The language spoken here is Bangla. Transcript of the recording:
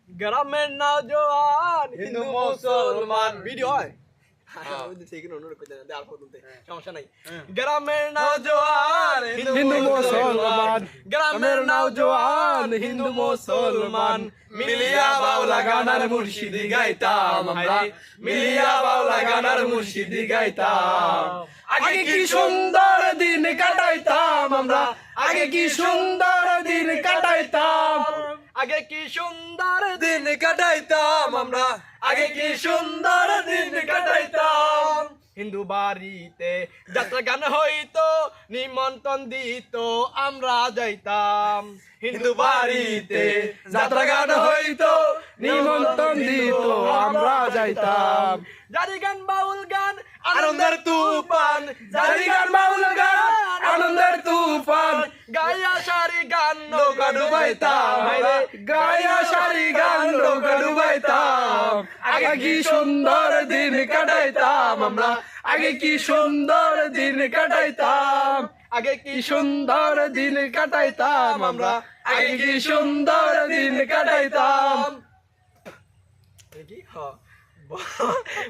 গ্রামের নওজোয়ান হিন্দু মুসলমান ভিডিও হয় সমস্যা নাই গ্রামের নওজোয়ান হিন্দু মুসলমান গ্রামের নওজোয়ান হিন্দু মুসলমান মিলিয়া বাউলা গানার মুর্শিদি গাইতাম আমরা মিলিয়া বাউলা গানার মুর্শিদি গাইতাম আগে কি সুন্দর দিন কাটাইতাম আমরা আগে কি সুন্দর দিন কাটাইতাম আগে কি সুন্দর দিন কাটাইতাম আমরা আগে কি সুন্দর দিন কাটাইতাম হিন্দু বাড়িতে যাত্রা গান হইতো নিমন্ত্রণ দিত আমরা যাইতাম হিন্দু বাড়িতে যাত্রা গান হইতো নিমন্ত্রণ দিত আমরা যাইতাম জারি গান বাউল গান আনন্দের তুফান জারি গান বাউল গান আনন্দের তুফান গায়া সারি গান নৌকা ডুবাইতাম গায়া সারি গান নৌকা ডুবাইতাম আগে কি সুন্দর দিন কাটাইতাম আমরা আগে কি সুন্দর দিন কাটাইতাম আগে কি সুন্দর দিন কাটাইতাম আমরা আগে কি সুন্দর দিন কাটাইতাম কি